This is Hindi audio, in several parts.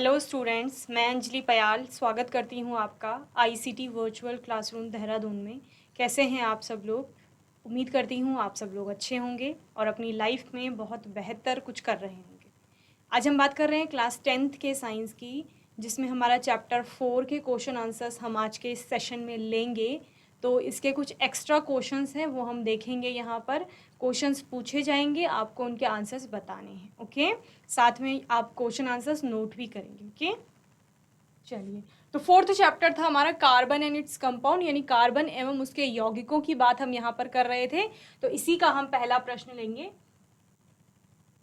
हेलो स्टूडेंट्स, मैं अंजलि पयाल स्वागत करती हूँ आपका आईसीटी वर्चुअल क्लासरूम देहरादून में। कैसे हैं आप सब लोग? उम्मीद करती हूँ आप सब लोग अच्छे होंगे और अपनी लाइफ में बहुत बेहतर कुछ कर रहे होंगे। आज हम बात कर रहे हैं क्लास 10th के साइंस की, जिसमें हमारा चैप्टर 4 के क्वेश्चन आंसर्स हम आज के इस सेशन में लेंगे। तो इसके कुछ एक्स्ट्रा क्वेश्चंस हैं वो हम देखेंगे। यहाँ पर क्वेश्चंस पूछे जाएंगे, आपको उनके आंसर्स बताने हैं। ओके, साथ में आप क्वेश्चन आंसर्स नोट भी करेंगे। ओके, चलिए। तो 4th चैप्टर था हमारा कार्बन एंड इट्स कंपाउंड, यानी कार्बन एवं उसके यौगिकों की बात हम यहाँ पर कर रहे थे। तो इसी का हम पहला प्रश्न लेंगे।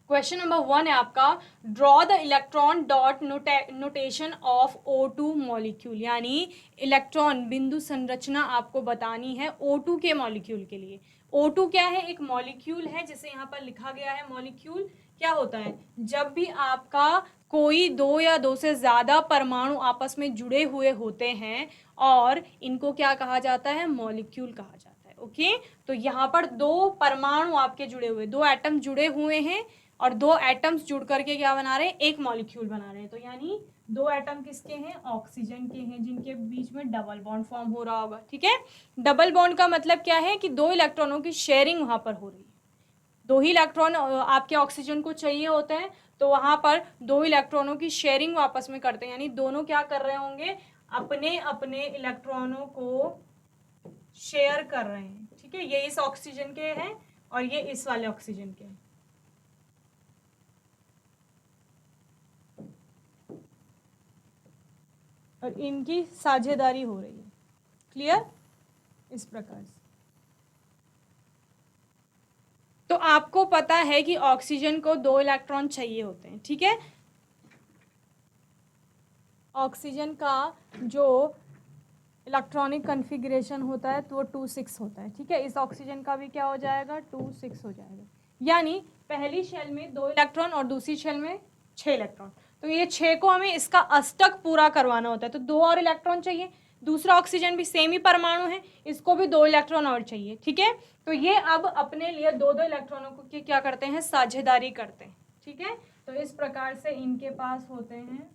क्वेश्चन नंबर 1 है आपका, draw the electron dot notation of O2 molecule, यानी इलेक्ट्रॉन बिंदु संरचना आपको बतानी है O2 के मॉलिक्यूल के लिए। O2 क्या है? एक मॉलिक्यूल है, जिसे यहाँ पर लिखा गया है। मॉलिक्यूल क्या होता है? जब भी आपका कोई दो या दो से ज़्यादा परमाणु आपस में जुड़े हुए होते हैं और इनको क्या कहा जाता है? मॉलिक्यूल कहा जाता है। ओके, तो यहाँ पर दो परमाणु आपके जुड़े हुए, दो एटम जुड़े हुए हैं और दो एटम्स जुड़ करके क्या बना रहे हैं? एक मॉलिक्यूल बना रहे हैं। तो यानी दो एटम किसके हैं? ऑक्सीजन के हैं, जिनके बीच में डबल बॉन्ड फॉर्म हो रहा होगा। ठीक है, डबल बॉन्ड का मतलब क्या है कि दो इलेक्ट्रॉनों की शेयरिंग वहां पर हो रही है। दो ही इलेक्ट्रॉन आपके ऑक्सीजन को चाहिए होते हैं, तो वहां पर दो इलेक्ट्रॉनों की शेयरिंग आपस में करते हैं, यानी दोनों क्या कर रहे होंगे? अपने अपने इलेक्ट्रॉनों को शेयर कर रहे हैं। ठीक है, ये इस ऑक्सीजन के हैं और ये इस वाले ऑक्सीजन के हैं। और इनकी साझेदारी हो रही है। क्लियर? इस प्रकार से तो आपको पता है कि ऑक्सीजन को दो इलेक्ट्रॉन चाहिए होते हैं। ठीक है, ऑक्सीजन का जो इलेक्ट्रॉनिक कन्फिग्रेशन होता है तो वो 2,6 होता है। ठीक है, इस ऑक्सीजन का भी क्या हो जाएगा? 2,6 हो जाएगा। यानी पहली शेल में 2 इलेक्ट्रॉन और दूसरी शेल में 6 इलेक्ट्रॉन। तो ये 6 को हमें इसका अष्टक पूरा करवाना होता है, तो 2 और इलेक्ट्रॉन चाहिए। दूसरा ऑक्सीजन भी सेम ही परमाणु है, इसको भी 2 इलेक्ट्रॉन और चाहिए। ठीक है, तो ये अब अपने लिए दो दो इलेक्ट्रॉनों को क्या करते हैं? साझेदारी करते हैं। ठीक है, तो इस प्रकार से इनके पास होते हैं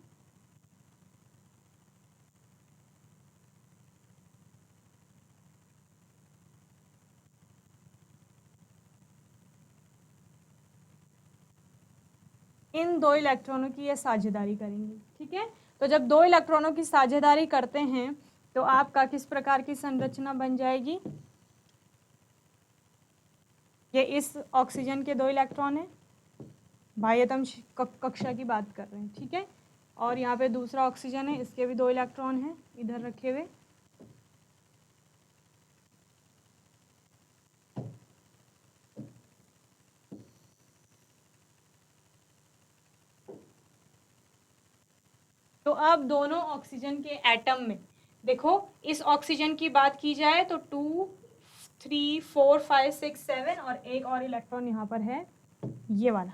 इन दो इलेक्ट्रॉनों की ये साझेदारी करेंगे। ठीक है, तो जब दो इलेक्ट्रॉनों की साझेदारी करते हैं तो आपका किस प्रकार की संरचना बन जाएगी? ये इस ऑक्सीजन के दो इलेक्ट्रॉन है, बाह्यतम कक्षा की बात कर रहे हैं। ठीक है, और यहाँ पे दूसरा ऑक्सीजन है, इसके भी दो इलेक्ट्रॉन हैं इधर रखे हुए। तो अब दोनों ऑक्सीजन के एटम में देखो, इस ऑक्सीजन की बात की जाए तो 2, 3, 4, 5, 6, 7 और एक और इलेक्ट्रॉन यहाँ पर है, ये वाला।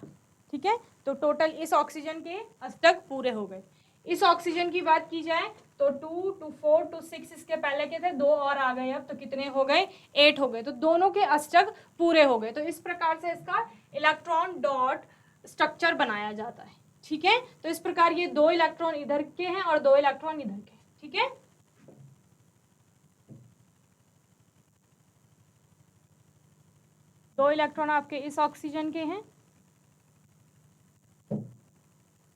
ठीक है, तो टोटल इस ऑक्सीजन के अष्टक पूरे हो गए। इस ऑक्सीजन की बात की जाए तो 2, 2, 4, 2, 6 इसके पहले के थे, दो और आ गए, अब तो कितने हो गए? 8 हो गए। तो दोनों के अष्टक पूरे हो गए। तो इस प्रकार से इसका इलेक्ट्रॉन डॉट स्ट्रक्चर बनाया जाता है। ठीक है, तो इस प्रकार ये दो इलेक्ट्रॉन इधर के हैं और दो इलेक्ट्रॉन इधर के। ठीक है, दो इलेक्ट्रॉन आपके इस ऑक्सीजन के हैं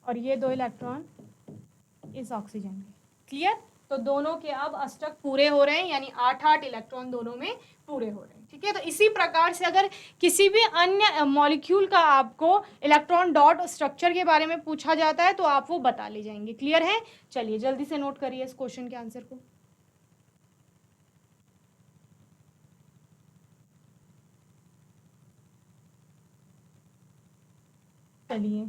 और ये दो इलेक्ट्रॉन इस ऑक्सीजन के। क्लियर? तो दोनों के अब अष्टक पूरे हो रहे हैं, यानी 8-8 इलेक्ट्रॉन दोनों में पूरे हो रहे हैं। ठीक है, तो इसी प्रकार से अगर किसी भी अन्य मॉलिक्यूल का आपको इलेक्ट्रॉन डॉट स्ट्रक्चर के बारे में पूछा जाता है तो आप वो बता ले जाएंगे। क्लियर है? चलिए जल्दी से नोट करिए इस क्वेश्चन के आंसर को। चलिए,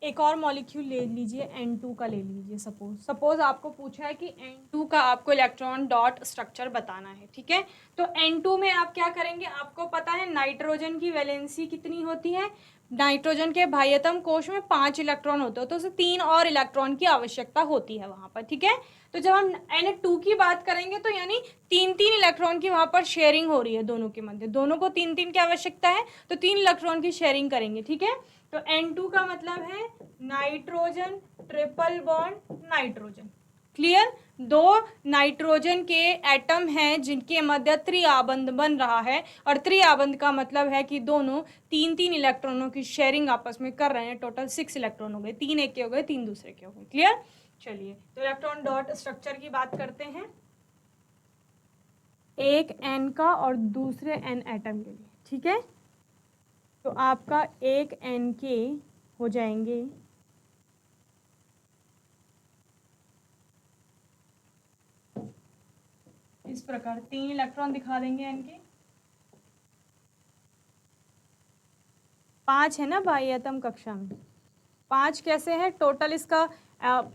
एक और मॉलिक्यूल ले लीजिए, N2 का ले लीजिए। सपोज आपको पूछा है कि N2 का आपको इलेक्ट्रॉन डॉट स्ट्रक्चर बताना है। ठीक है, तो N2 में आप क्या करेंगे? आपको पता है नाइट्रोजन की वैलेंसी कितनी होती है? नाइट्रोजन के बाह्यतम कोश में 5 इलेक्ट्रॉन होते हैं, तो उसे 3 और इलेक्ट्रॉन की आवश्यकता होती है वहां पर, ठीक है। तो जब हम Na2 की बात करेंगे तो यानी 3-3 इलेक्ट्रॉन की वहां पर शेयरिंग हो रही है दोनों के मध्य, दोनों को 3-3 की आवश्यकता है, तो 3 इलेक्ट्रॉन की शेयरिंग करेंगे, ठीक है। तो N2 का मतलब है nitrogen triple bond nitrogen, clear. दो नाइट्रोजन के एटम हैं जिनके मध्य त्रिआबंध बन रहा है, और त्रिआबंध का मतलब है कि दोनों 3-3 इलेक्ट्रॉनों की शेयरिंग आपस में कर रहे हैं। टोटल 6 इलेक्ट्रॉन हो गए, 3 एक के हो गए, 3 दूसरे के हो गए, क्लियर। चलिए तो इलेक्ट्रॉन डॉट स्ट्रक्चर की बात करते हैं, एक एन का और दूसरे एन एटम के लिए, ठीक है। तो आपका एक एन के हो जाएंगे इस प्रकार, 3 इलेक्ट्रॉन दिखा देंगे एन के, 5 है ना बाह्यतम कक्षा में, 5 कैसे है, टोटल इसका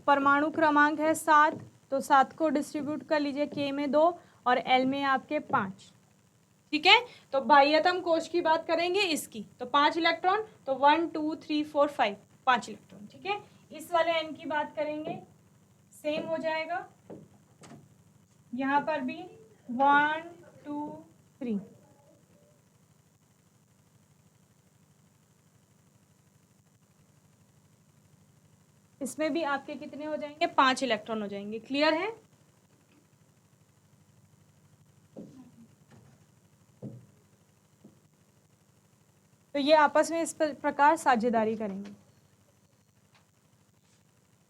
परमाणु क्रमांक है 7, तो 7 को डिस्ट्रीब्यूट कर लीजिए, के में 2 और एल में आपके 5, ठीक है। तो बाह्यतम कोश की बात करेंगे इसकी, तो 5 इलेक्ट्रॉन, तो 1 2 3 4 5, 5 इलेक्ट्रॉन, ठीक है। इस वाले एन की बात करेंगे, सेम हो जाएगा, यहाँ पर भी 1 2 3, इसमें भी आपके कितने हो जाएंगे, 5 इलेक्ट्रॉन हो जाएंगे, क्लियर है। तो ये आपस में इस प्रकार साझेदारी करेंगे।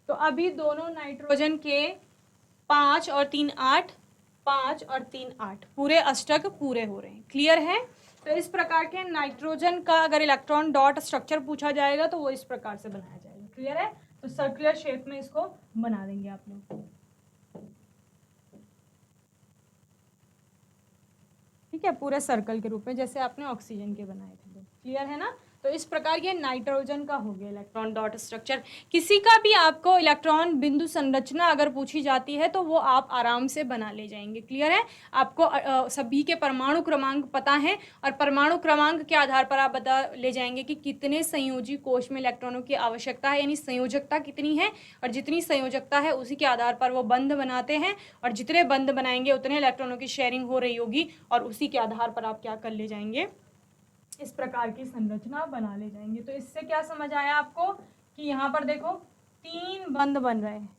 तो अभी दोनों नाइट्रोजन के 5 और 3 8, 5 और 3 8 पूरे अष्टक पूरे हो रहे हैं, क्लियर है। तो इस प्रकार के नाइट्रोजन का अगर इलेक्ट्रॉन डॉट स्ट्रक्चर पूछा जाएगा तो वो इस प्रकार से बनाया जाएगा, क्लियर है। तो सर्कुलर शेप में इसको बना देंगे आप लोग, ठीक है, पूरे सर्कल के रूप में, जैसे आपने ऑक्सीजन के बनाए थे, क्लियर है ना। तो इस प्रकार ये नाइट्रोजन का हो गया इलेक्ट्रॉन डॉट स्ट्रक्चर। किसी का भी आपको इलेक्ट्रॉन बिंदु संरचना अगर पूछी जाती है तो वो आप आराम से बना ले जाएंगे, क्लियर है। आपको सभी के परमाणु क्रमांक पता है, और परमाणु क्रमांक के आधार पर आप बता ले जाएंगे कि कितने संयोजी कोश में इलेक्ट्रॉनों की आवश्यकता है, यानी संयोजकता कितनी है, और जितनी संयोजकता है उसी के आधार पर वो बंध बनाते हैं, और जितने बंध बनाएंगे उतने इलेक्ट्रॉनों की शेयरिंग हो रही होगी, और उसी के आधार पर आप क्या कर ले जाएंगे, इस प्रकार की संरचना बना ले जाएंगे। तो इससे क्या समझ आया आपको कि यहाँ पर देखो 3 बंध बन रहे हैं,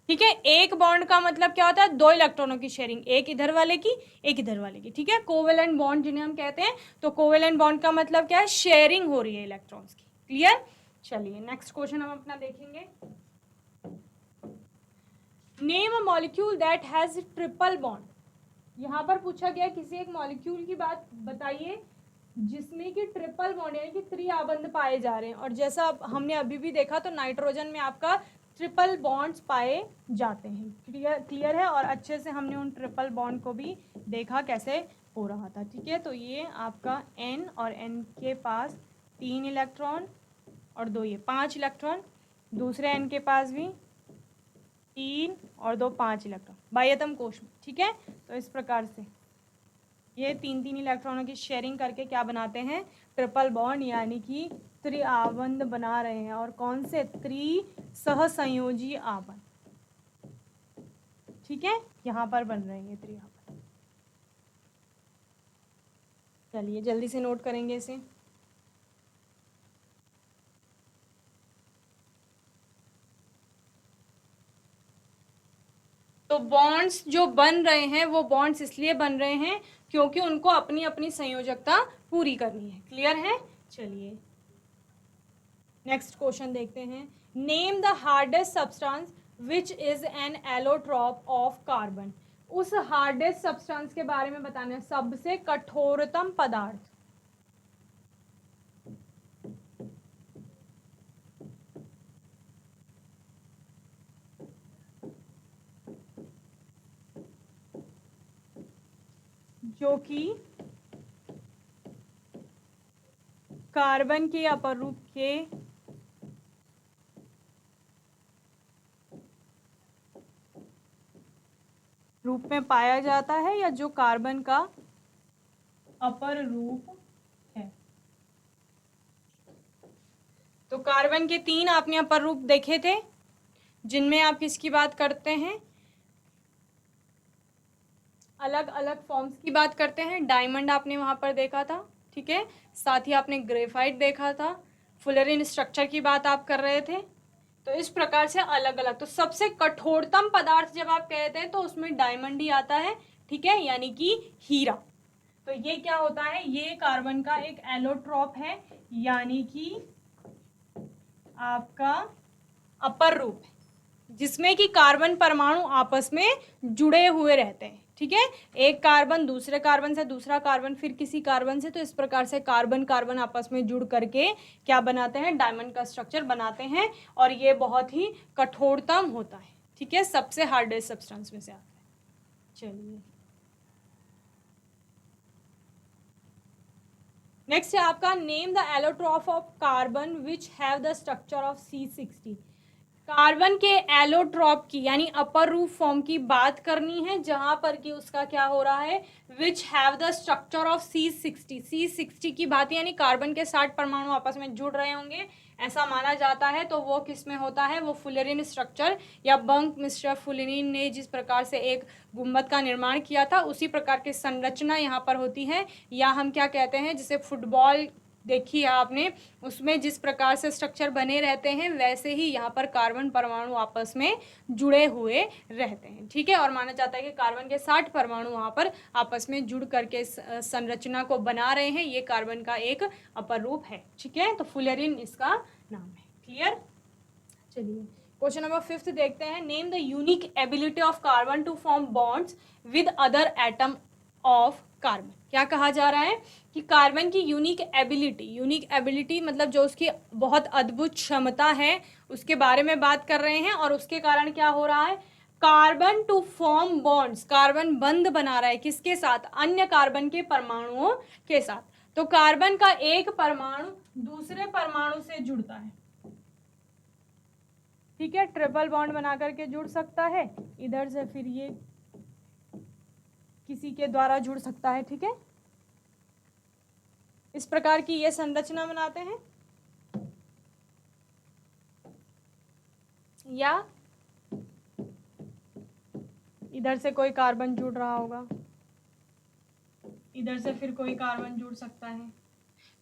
ठीक है। एक बॉन्ड का मतलब क्या होता है, 2 इलेक्ट्रॉनों की शेयरिंग, एक इधर वाले की एक इधर वाले की, ठीक है। कोवेलेंट बॉन्ड जिन्हें हम कहते हैं, तो कोवेलेंट बॉन्ड का मतलब क्या है, शेयरिंग हो रही है इलेक्ट्रॉन्स की, क्लियर। चलिए नेक्स्ट क्वेश्चन हम अपना देखेंगे, name a molecule that has triple bond. यहाँ पर पूछा गया किसी एक मॉलिक्यूल की बात बताइए जिसमें कि ट्रिपल बॉन्ड यानी कि त्रिआबंध पाए जा रहे हैं, और जैसा हमने अभी भी देखा तो नाइट्रोजन में आपका ट्रिपल बॉन्ड्स पाए जाते हैं, क्लियर है। और अच्छे से हमने उन ट्रिपल बॉन्ड को भी देखा कैसे हो रहा था, ठीक है। तो ये आपका N और N के पास 3 इलेक्ट्रॉन और 2 ये 5 इलेक्ट्रॉन, दूसरे N के पास भी 3 और 2 5 इलेक्ट्रॉन बाह्यतम कोश में, ठीक है। तो इस प्रकार से ये 3-3 इलेक्ट्रॉनों की शेयरिंग करके क्या बनाते हैं, ट्रिपल बॉन्ड यानी कि त्रिआबंध बना रहे हैं, और कौन से, त्रिसहसंयोजी आबंध, ठीक है, यहाँ पर बन रहे हैं त्रिआबंध। चलिए जल्दी से नोट करेंगे इसे। तो बॉन्ड्स जो बन रहे हैं वो बॉन्ड्स इसलिए बन रहे हैं क्योंकि उनको अपनी अपनी संयोजकता पूरी करनी है, क्लियर है। चलिए नेक्स्ट क्वेश्चन देखते हैं, name the hardest substance which is an allotrope of carbon. उस हार्डेस्ट सब्सटेंस के बारे में बताना है, सबसे कठोरतम पदार्थ, जो कि कार्बन के अपरूप के रूप में पाया जाता है, या जो कार्बन का अपर रूप है, कार्बन के 3 आपने अपर रूप देखे थे, जिनमें आप किसकी बात करते हैं, अलग अलग फॉर्म्स की बात करते हैं। डायमंड आपने वहां पर देखा था, ठीक है, साथ ही आपने ग्रेफाइट देखा था, फुलरिन स्ट्रक्चर की बात आप कर रहे थे। तो इस प्रकार से अलग अलग, तो सबसे कठोरतम पदार्थ जब आप कहते हैं तो उसमें डायमंड ही आता है, ठीक है, यानी कि हीरा। तो ये क्या होता है, ये कार्बन का एक एलोट्रॉप है, यानी कि आपका अपर रूप है, जिसमें कि कार्बन परमाणु आपस में जुड़े हुए रहते हैं, ठीक है। एक कार्बन दूसरे कार्बन से, दूसरा कार्बन फिर किसी कार्बन से, तो इस प्रकार से कार्बन कार्बन आपस में जुड़ करके क्या बनाते हैं, डायमंड का स्ट्रक्चर बनाते हैं। और ये बहुत ही कठोरतम होता है, ठीक है, सबसे हार्डेस्ट सब्सटेंस में से आता है। चलिए नेक्स्ट है आपका, name the allotrope of carbon which have the structure of C60। Carbon के एलोट्रॉप की यानी अपर रूप फॉर्म की बात करनी है, जहां पर कि उसका क्या हो रहा है, which have the structure of C60। C60 की बात यानी कार्बन के 60 परमाणु आपस में जुड़ रहे होंगे, ऐसा माना जाता है। तो वो किस में होता है, वो फुलेरिन स्ट्रक्चर, या बंक मिस्टर फुलेरिन ने जिस प्रकार से एक गुंबद का निर्माण किया था, उसी प्रकार की संरचना यहाँ पर होती है। या हम क्या कहते हैं, जैसे फुटबॉल देखी है आपने, उसमें जिस प्रकार से स्ट्रक्चर बने रहते हैं, वैसे ही यहाँ पर कार्बन परमाणु आपस में जुड़े हुए रहते हैं, ठीक है। और माना जाता है कि कार्बन के 60 परमाणु वहाँ पर आपस में जुड़ करके संरचना को बना रहे हैं। ये कार्बन का एक अपर रूप है, ठीक है। तो फुलेरिन इसका नाम है, क्लियर। चलिए क्वेश्चन नंबर 5 देखते हैं, name the unique ability of carbon to form bonds with other atom of carbon. क्या कहा जा रहा है कि कार्बन की यूनिक एबिलिटी मतलब जो उसकी बहुत अद्भुत क्षमता है, उसके बारे में बात कर रहे हैं। और उसके कारण क्या हो रहा है, carbon to form bonds, carbon बंध बना रहा है किसके साथ, अन्य कार्बन के परमाणुओं के साथ। तो कार्बन का एक परमाणु दूसरे परमाणु से जुड़ता है, ठीक है, ट्रिपल बॉन्ड बना करके जुड़ सकता है, इधर से फिर ये किसी के द्वारा जुड़ सकता है, ठीक है। इस प्रकार की ये संरचना बनाते हैं। या इधर से कोई कार्बन जुड़ रहा होगा, इधर से फिर कोई कार्बन जुड़ सकता है।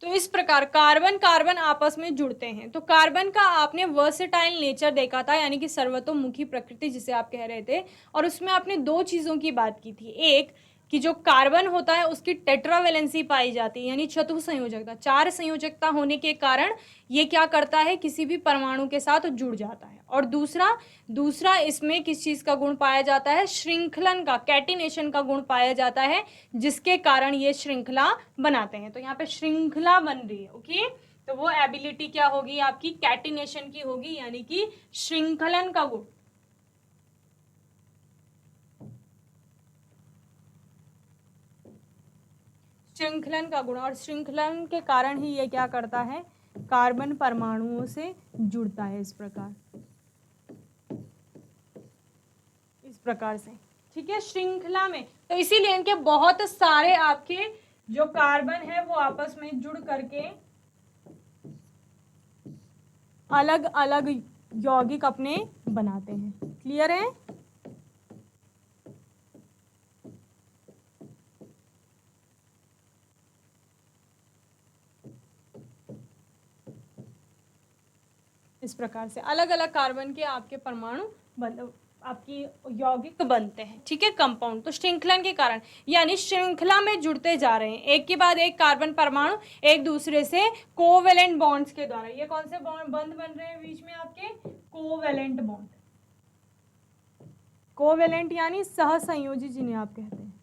तो इस प्रकार कार्बन कार्बन आपस में जुड़ते हैं। तो कार्बन का आपने वर्सेटाइल नेचर देखा था, यानी कि सर्वतोमुखी प्रकृति जिसे आप कह रहे थे। और उसमें आपने 2 चीज़ों की बात की थी, एक कि जो कार्बन होता है उसकी टेट्रावेलेंसी पाई जाती है, यानी चतुसंयोजकता, 4 संयोजकता होने के कारण ये क्या करता है, किसी भी परमाणु के साथ जुड़ जाता है। और दूसरा इसमें किस चीज़ का गुण पाया जाता है, श्रृंखलन का, कैटिनेशन का गुण पाया जाता है, जिसके कारण ये श्रृंखला बनाते हैं। तो यहाँ पे श्रृंखला बन रही है, ओके। तो वो एबिलिटी क्या होगी आपकी, कैटिनेशन की होगी, यानी कि श्रृंखलन का गुण। श्रृंखलन का गुण, और श्रृंखलन के कारण ही ये क्या करता है, कार्बन परमाणुओं से जुड़ता है इस प्रकार से, ठीक है, श्रृंखला में। तो इसीलिए इनके बहुत सारे आपके जो कार्बन है वो आपस में जुड़ करके अलग अलग यौगिक अपने बनाते हैं, क्लियर है। इस प्रकार से अलग अलग कार्बन के आपके परमाणु आपकी यौगिक बनते हैं, ठीक है, कंपाउंड। तो श्रृंखलन के कारण, यानी श्रृंखला में जुड़ते जा रहे हैं, एक के बाद एक कार्बन परमाणु एक दूसरे से कोवेलेंट बॉन्ड्स के द्वारा। ये कौन से बॉन्ड बंध बन रहे हैं बीच में आपके, कोवेलेंट बॉन्ड। कोवेलेंट यानी सहसंयोजी जिन्हें आप कहते हैं।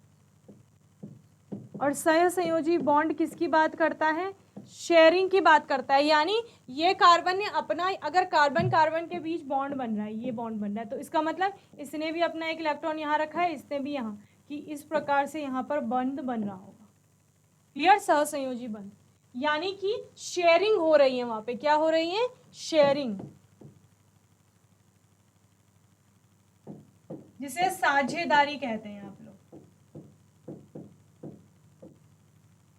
और सहसंयोजी बॉन्ड किसकी बात करता है, शेयरिंग की बात करता है। यानी ये कार्बन ने अपना, अगर कार्बन कार्बन के बीच बॉन्ड बन रहा है, ये बॉन्ड बन रहा है, तो इसका मतलब इसने भी अपना एक इलेक्ट्रॉन यहाँ रखा है, इसने भी यहाँ, कि इस प्रकार से यहाँ पर बंध बन रहा होगा, क्लियर, सहसंयोजी बंध। यानी कि शेयरिंग हो रही है वहां पे, क्या हो रही है, शेयरिंग, जिसे साझेदारी कहते हैं आप लोग,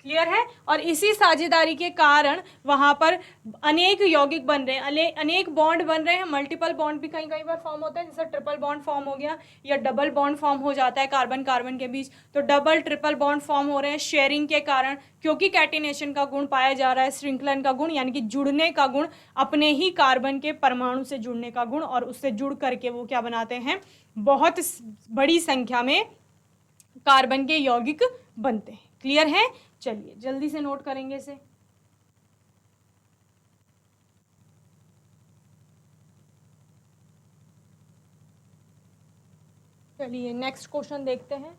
क्लियर है। और इसी साझेदारी के कारण वहां पर अनेक यौगिक बन रहे हैं, अनेक बॉन्ड बन रहे हैं। मल्टीपल बॉन्ड भी कहीं कहीं पर फॉर्म होता है, जैसे ट्रिपल बॉन्ड फॉर्म हो गया या डबल बॉन्ड फॉर्म हो जाता है कार्बन कार्बन के बीच। तो डबल ट्रिपल बॉन्ड फॉर्म हो रहे हैं शेयरिंग के कारण, क्योंकि कैटिनेशन का गुण पाया जा रहा है, श्रृंखलन का गुण यानी कि जुड़ने का गुण, अपने ही कार्बन के परमाणु से जुड़ने का गुण, और उससे जुड़ करके वो क्या बनाते हैं, बहुत बड़ी संख्या में कार्बन के यौगिक बनते हैं। क्लियर है। चलिए जल्दी से नोट करेंगे इसे। चलिए नेक्स्ट क्वेश्चन देखते हैं।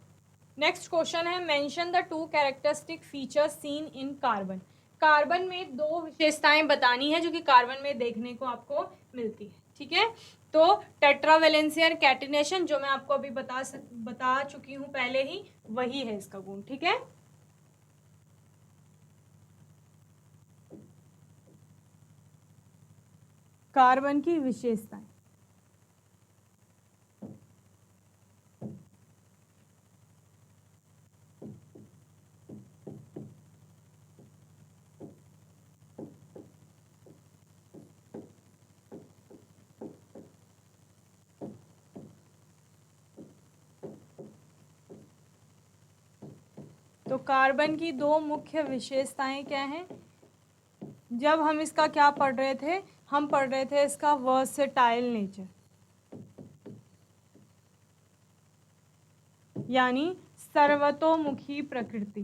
नेक्स्ट क्वेश्चन है mention the two characteristic features seen in carbon. Carbon में दो विशेषताएं बतानी है जो कि कार्बन में देखने को आपको मिलती है। ठीक है, तो टेट्रावेलेंसी और कैटिनेशन जो मैं आपको अभी बता चुकी हूं पहले ही, वही है इसका गुण। ठीक है, कार्बन की विशेषताएं। तो कार्बन की दो मुख्य विशेषताएं क्या हैं? जब हम इसका क्या पढ़ रहे थे, हम पढ़ रहे थे इसका वर्सेटाइल नेचर, यानी सर्वतोमुखी प्रकृति।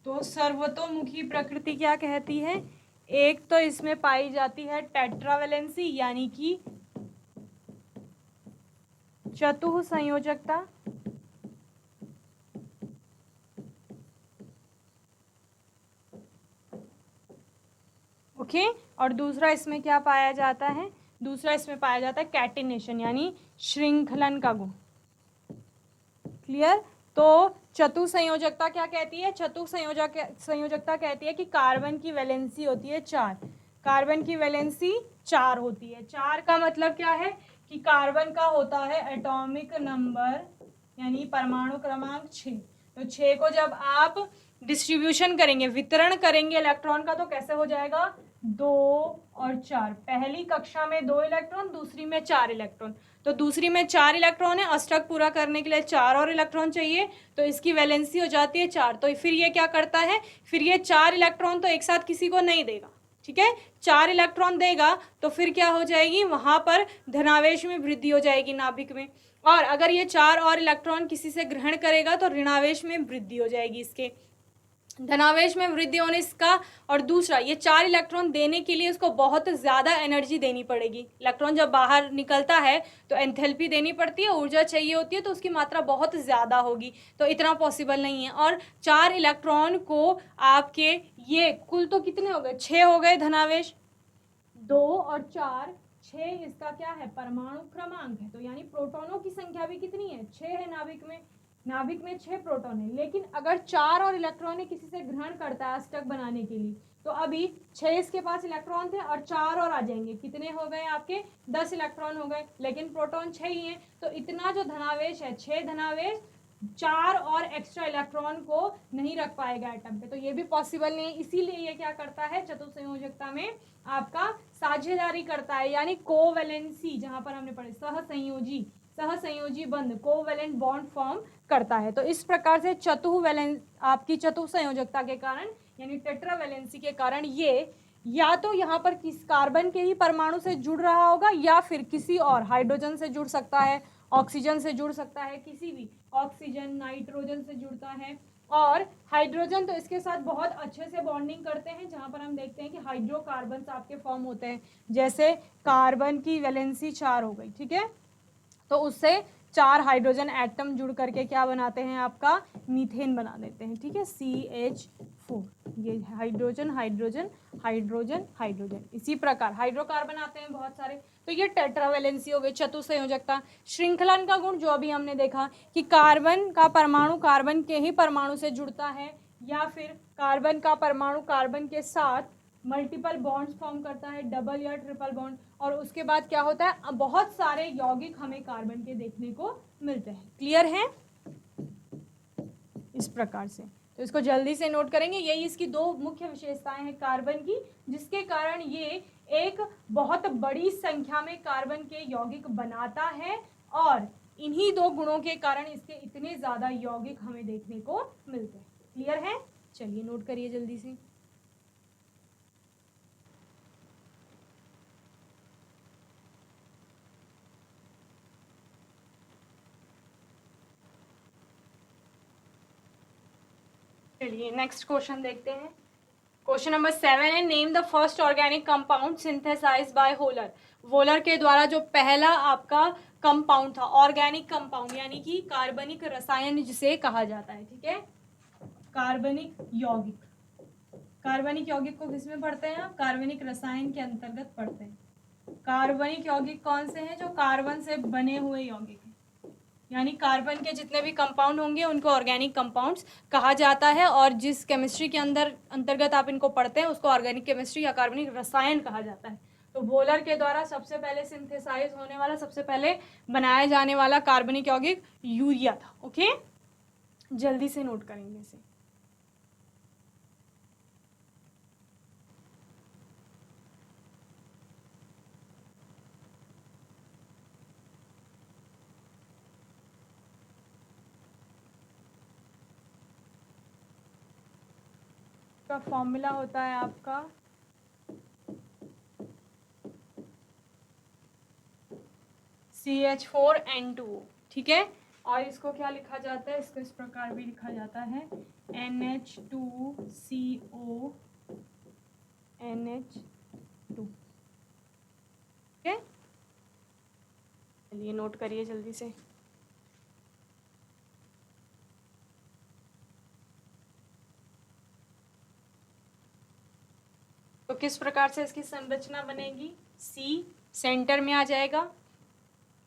तो सर्वतोमुखी प्रकृति क्या कहती है? एक तो इसमें पाई जाती है टेट्रावेलेंसी यानी कि चतुः संयोजकता, ओके। और दूसरा इसमें क्या पाया जाता है? दूसरा इसमें पाया जाता है कैटिनेशन यानी श्रृंखलन का गुण। क्लियर। तो चतुः संयोजकता क्या कहती है? चतुः संयोजकता कहती है कि कार्बन की वैलेंसी होती है 4। कार्बन की वैलेंसी 4 होती है। 4 का मतलब क्या है कि कार्बन का होता है एटॉमिक नंबर यानी परमाणु क्रमांक 6। तो 6 को जब आप डिस्ट्रीब्यूशन करेंगे, वितरण करेंगे इलेक्ट्रॉन का, तो कैसे हो जाएगा? 2 और 4। पहली कक्षा में 2 इलेक्ट्रॉन, दूसरी में 4 इलेक्ट्रॉन। तो दूसरी में 4 इलेक्ट्रॉन है, अष्टक पूरा करने के लिए 4 और इलेक्ट्रॉन चाहिए, तो इसकी वैलेंसी हो जाती है 4। तो फिर ये क्या करता है? फिर ये 4 इलेक्ट्रॉन तो एक साथ किसी को नहीं देगा, ठीक है। 4 इलेक्ट्रॉन देगा तो फिर क्या हो जाएगी? वहां पर धनावेश में वृद्धि हो जाएगी नाभिक में। और अगर ये 4 और इलेक्ट्रॉन किसी से ग्रहण करेगा तो ऋणावेश में वृद्धि हो जाएगी इसके, धनावेश में वृद्धि होने इसका। और दूसरा, ये 4 इलेक्ट्रॉन देने के लिए उसको बहुत ज़्यादा एनर्जी देनी पड़ेगी। इलेक्ट्रॉन जब बाहर निकलता है तो एंथैल्पी देनी पड़ती है, ऊर्जा चाहिए होती है, तो उसकी मात्रा बहुत ज़्यादा होगी, तो इतना पॉसिबल नहीं है। और 4 इलेक्ट्रॉन को आपके ये कुल तो कितने हो गए? 6 हो गए धनावेश, 2 और 4 6 इसका क्या है? परमाणु क्रमांक है। तो यानी प्रोटॉनों की संख्या भी कितनी है? 6 है नाभिक में। नाभिक में 6 प्रोटॉन है। लेकिन अगर 4 और इलेक्ट्रॉन किसी से ग्रहण करता है अष्टक बनाने के लिए, तो अभी 6 इसके पास इलेक्ट्रॉन थे और 4 और आ जाएंगे, कितने हो गए आपके? 10 इलेक्ट्रॉन हो गए। लेकिन प्रोटॉन 6 ही है, तो इतना जो धनावेश है, 6 धनावेश, 4 और एक्स्ट्रा इलेक्ट्रॉन को नहीं रख पाएगा एटम पे, तो ये भी पॉसिबल नहीं है। इसीलिए ये क्या करता है? चतुसंयोजकता में आपका साझेदारी करता है, यानी कोवैलेंसी, जहां पर हमने पढ़े सहसंयोजी बंध, कोवैलेंट बॉन्ड फॉर्म करता है। तो इस प्रकार से आपकी चतुः संयोजकता के कारण यानी टेट्रावैलेंसी के कारण ये या तो यहाँ पर किस कार्बन के ही परमाणु से जुड़ रहा होगा, या फिर किसी और हाइड्रोजन से जुड़ सकता है, ऑक्सीजन से जुड़ सकता है, किसी भी ऑक्सीजन नाइट्रोजन से जुड़ता है। और हाइड्रोजन तो इसके साथ बहुत अच्छे से बॉन्डिंग करते हैं, जहां पर हम देखते हैं कि हाइड्रोकार्बन्स आपके फॉर्म होते हैं। जैसे कार्बन की वैलेंसी 4 हो गई, ठीक है, तो उससे 4 हाइड्रोजन एटम जुड़ करके क्या बनाते हैं? आपका मीथेन बना देते हैं, ठीक है, CH4। ये हाइड्रोजन हाइड्रोजन हाइड्रोजन हाइड्रोजन, इसी प्रकार हाइड्रोकार्बन आते हैं बहुत सारे। तो ये टेट्रावैलेंसी हो गई, चतुसंयोजकता। श्रृंखलन का गुण जो अभी हमने देखा कि कार्बन का परमाणु कार्बन के ही परमाणु से जुड़ता है, या फिर कार्बन का परमाणु कार्बन के साथ मल्टीपल बॉन्ड्स फॉर्म करता है, डबल या ट्रिपल बॉन्ड, और उसके बाद क्या होता है, बहुत सारे यौगिक हमें कार्बन के देखने को मिलते हैं। क्लियर है? इस प्रकार से तो इसको जल्दी से नोट करेंगे। यही इसकी दो मुख्य विशेषताएं हैं कार्बन की, जिसके कारण ये एक बहुत बड़ी संख्या में कार्बन के यौगिक बनाता है, और इन्हीं दो गुणों के कारण इसके इतने ज्यादा यौगिक हमें देखने को मिलते हैं। क्लियर है? चलिए नोट करिए जल्दी से। चलिए नेक्स्ट क्वेश्चन देखते हैं। क्वेश्चन नंबर 7 है, name the first organic compound synthesised by Wohler. Wohler के द्वारा जो पहला आपका कंपाउंड था, ऑर्गेनिक कंपाउंड यानी कि कार्बनिक रसायन जिसे कहा जाता है, ठीक है, कार्बनिक यौगिक। कार्बनिक यौगिक को किसमें पढ़ते हैं आप? कार्बनिक रसायन के अंतर्गत पढ़ते हैं। कार्बनिक यौगिक कौन से हैं? जो कार्बन से बने हुए यौगिक हैं, यानी कार्बन के जितने भी कंपाउंड होंगे उनको ऑर्गेनिक कंपाउंड्स कहा जाता है, और जिस केमिस्ट्री के अंतर्गत आप इनको पढ़ते हैं उसको ऑर्गेनिक केमिस्ट्री या कार्बनिक रसायन कहा जाता है। तो वोलर के द्वारा सबसे पहले सिंथेसाइज होने वाला, सबसे पहले बनाया जाने वाला कार्बनिक यौगिक यूरिया था। ओके, जल्दी से नोट करेंगे इसे। का फॉर्मूला होता है आपका CH4N2, ठीक है, और इसको क्या लिखा जाता है? इसको इस प्रकार भी लिखा जाता है NH2CO NH2, ठीक है। चलिए नोट करिए जल्दी से। तो किस प्रकार से इसकी संरचना बनेगी? C सेंटर में आ जाएगा,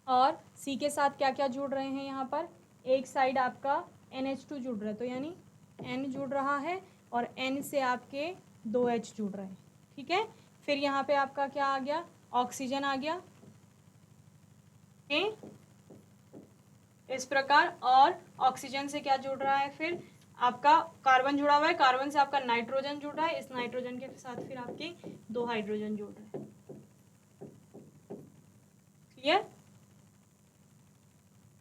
और C के साथ क्या क्या जुड़ रहे हैं यहाँ पर? एक साइड आपका NH2 जुड़ रहा है, तो यानी N जुड़ रहा है, और N से आपके 2 H जुड़ रहे हैं, ठीक है। फिर यहाँ पे आपका क्या आ गया? ऑक्सीजन आ गया, इस प्रकार, और ऑक्सीजन से क्या जुड़ रहा है? फिर आपका कार्बन जुड़ा हुआ है, कार्बन से आपका नाइट्रोजन जुड़ रहा है, इस नाइट्रोजन के साथ फिर आपके 2 हाइड्रोजन जुड़ रहे हैं। क्लियर?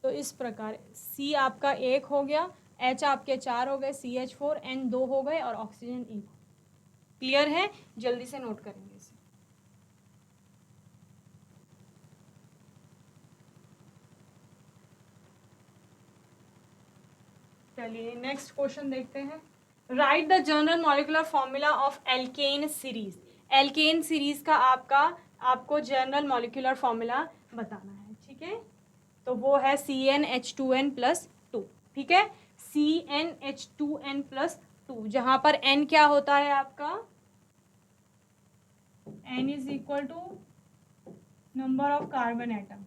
तो इस प्रकार C आपका 1 हो गया, H आपके 4 हो गए, CH4, N 2 हो गए, और ऑक्सीजन 1। क्लियर है? जल्दी से नोट करेंगे इसे। चलिए नेक्स्ट क्वेश्चन देखते हैं। Write the general molecular formula of alkane series. Alkane series का आपको जनरल मॉलिक्यूलर फॉर्मूला बताना है, ठीक है। तो वो है CnH2n+2, ठीक है, CnH2n+2, जहां पर N क्या होता है आपका? N is equal to number of carbon atom,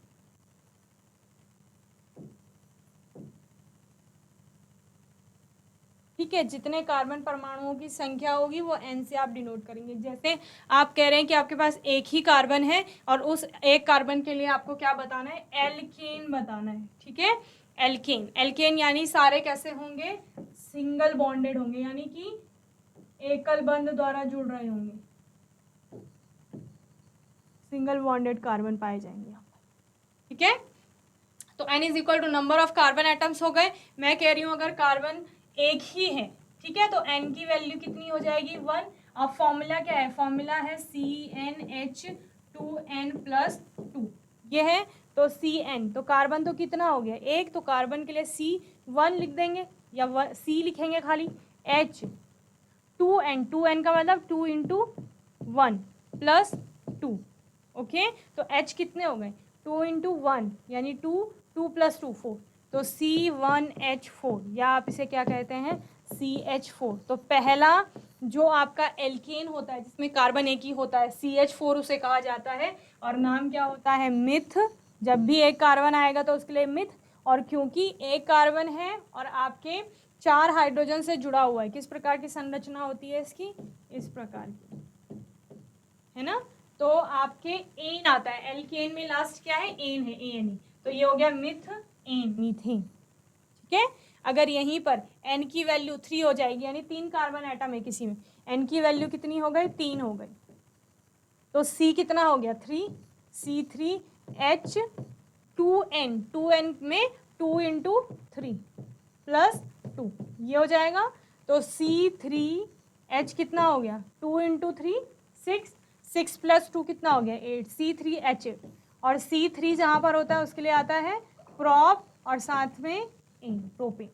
ठीक है। जितने कार्बन परमाणुओं की संख्या होगी वो N से आप डिनोट करेंगे। जैसे आप कह रहे हैं कि आपके पास एक ही कार्बन है, और उस एक कार्बन के लिए आपको क्या बताना है? एल्केन बताना है, ठीक है। एल्केन, एल्केन यानी सारे कैसे होंगे? सिंगल बॉन्डेड होंगे, यानी कि एकल बंध द्वारा जुड़ रहे होंगे, सिंगल बॉन्डेड कार्बन पाए जाएंगे यहाँ पर, ठीक है। तो N is equal to number of carbon atoms हो गए। मैं कह रही हूँ अगर कार्बन एक ही है, ठीक है, तो N की वैल्यू कितनी हो जाएगी? 1। अब फॉर्मूला क्या है? फॉर्मूला है CnH2n+2, ये है। तो Cn, तो कार्बन तो कितना हो गया? एक, तो कार्बन के लिए C1 लिख देंगे, या C लिखेंगे खाली। H2n, 2n का मतलब 2 × 1 + 2, ओके। तो H कितने हो गए? 2 × 1 यानी 2, 2 + 2 4, तो C1H4, या आप इसे क्या कहते हैं? CH4। तो पहला जो आपका एल्केन होता है जिसमें कार्बन एक ही होता है, CH4 उसे कहा जाता है, और नाम क्या होता है? मिथ। जब भी एक कार्बन आएगा तो उसके लिए मिथ, और क्योंकि एक कार्बन है और आपके 4 हाइड्रोजन से जुड़ा हुआ है, किस प्रकार की संरचना होती है इसकी? इस प्रकार की, है ना। तो आपके एन आता है, एल्केन में लास्ट क्या है, एन है, एन, तो ये हो गया मिथ एन, मीथेन। ठीक है, अगर यहीं पर एन की वैल्यू 3 हो जाएगी, यानी 3 कार्बन एटम है किसी में, एन की वैल्यू कितनी हो गई, 3 हो गई, तो सी कितना हो गया 3, C3H2N, 2N में 2 इंटू 3 प्लस 2, ये हो जाएगा। तो C3H कितना हो गया, 2 इंटू 3 6, 6 प्लस 2 कितना हो गया 8, C3H8, और C3 जहाँ पर होता है उसके लिए आता है प्रोप और साथ में एन, प्रोपेन।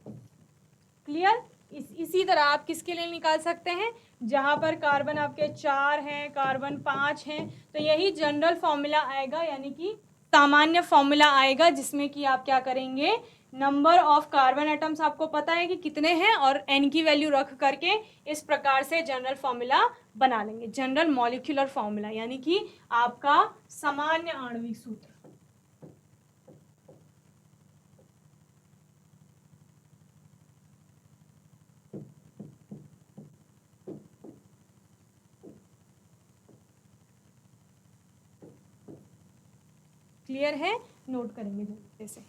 क्लियर। इसी तरह आप किसके लिए निकाल सकते हैं, जहां पर कार्बन आपके 4 हैं, कार्बन 5 हैं, तो यही जनरल फॉर्मूला आएगा, यानी कि सामान्य फॉर्मूला आएगा, जिसमें कि आप क्या करेंगे, नंबर ऑफ कार्बन एटम्स आपको पता है कि कितने हैं और एन की वैल्यू रख करके इस प्रकार से जनरल फॉर्मूला बना लेंगे, जनरल मॉलिक्यूलर फॉर्मूला, यानी कि आपका सामान्य आणविक सूत्र। क्लियर है, नोट करेंगे जल्दी से।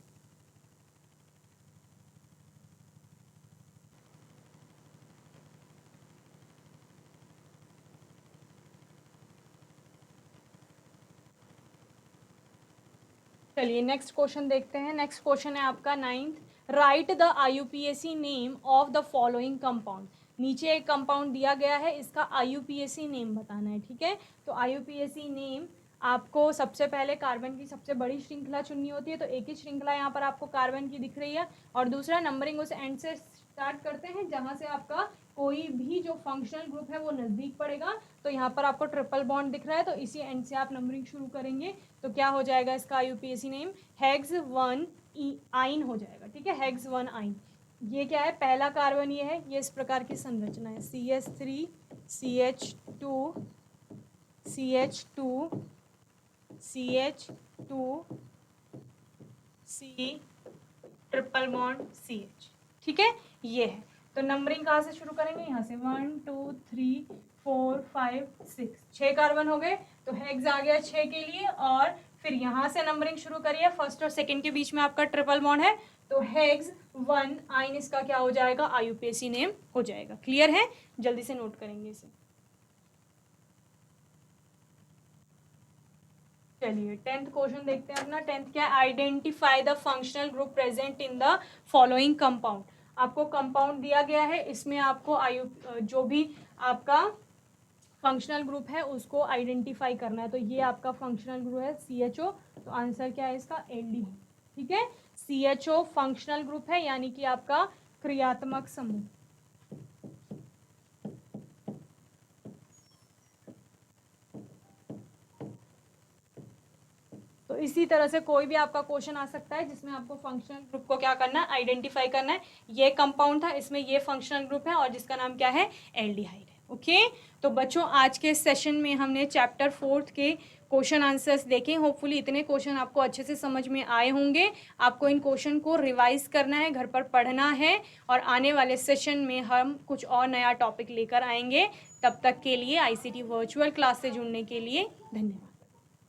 चलिए नेक्स्ट क्वेश्चन देखते हैं। नेक्स्ट क्वेश्चन है आपका 9th, right the IUPAC name of the following compound. नीचे एक कंपाउंड दिया गया है, इसका IUPAC नेम बताना है। ठीक है, तो IUPAC नेम आपको सबसे पहले कार्बन की सबसे बड़ी श्रृंखला चुननी होती है, तो एक ही श्रृंखला यहाँ पर आपको कार्बन की दिख रही है, और दूसरा नंबरिंग उस एंड से स्टार्ट करते हैं जहाँ से आपका कोई भी जो फंक्शनल ग्रुप है वो नज़दीक पड़ेगा। तो यहाँ पर आपको ट्रिपल बॉन्ड दिख रहा है, तो इसी एंड से आप नंबरिंग शुरू करेंगे, तो क्या हो जाएगा इसका IUPAC नेम, हेक्स 1 आइन हो जाएगा। ठीक है, हेक्स 1 आइन। ये क्या है, पहला कार्बन ये है, ये इस प्रकार की संरचना है, CH3 CH2 CH2 CH2 C triple bond CH। ठीक है, ये है। तो नंबरिंग कहाँ से शुरू करेंगे, यहाँ से 1 2 3 4 5 6, 6 कार्बन हो गए, तो हेक्स आ गया 6 के लिए, और फिर यहाँ से नंबरिंग शुरू करिए, फर्स्ट और सेकंड के बीच में आपका ट्रिपल बॉन्ड है, तो हेक्स 1 आइन इसका क्या हो जाएगा, IUPAC नेम हो जाएगा। क्लियर है, जल्दी से नोट करेंगे इसे। चलिए 10th क्वेश्चन देखते हैं अपना। 10th क्या है, identify the functional group present in the following compound. आपको कंपाउंड दिया गया है, इसमें आपको जो भी आपका फंक्शनल ग्रुप है उसको आइडेंटिफाई करना है। तो ये आपका फंक्शनल ग्रुप है CHO, तो आंसर क्या है इसका, एल्डिहाइड। ठीक है, CHO फंक्शनल ग्रुप है, यानी कि आपका क्रियात्मक समूह। तो इसी तरह से कोई भी आपका क्वेश्चन आ सकता है जिसमें आपको फंक्शनल ग्रुप को क्या करना है, आइडेंटिफाई करना है। ये कंपाउंड था, इसमें ये फंक्शनल ग्रुप है और जिसका नाम क्या है, एल्डिहाइड है। ओके, तो बच्चों आज के सेशन में हमने चैप्टर 4 के क्वेश्चन आंसर्स देखे। होपफुली इतने क्वेश्चन आपको अच्छे से समझ में आए होंगे। आपको इन क्वेश्चन को रिवाइज करना है, घर पर पढ़ना है, और आने वाले सेशन में हम कुछ और नया टॉपिक लेकर आएंगे। तब तक के लिए ICT वर्चुअल क्लास से जुड़ने के लिए धन्यवाद।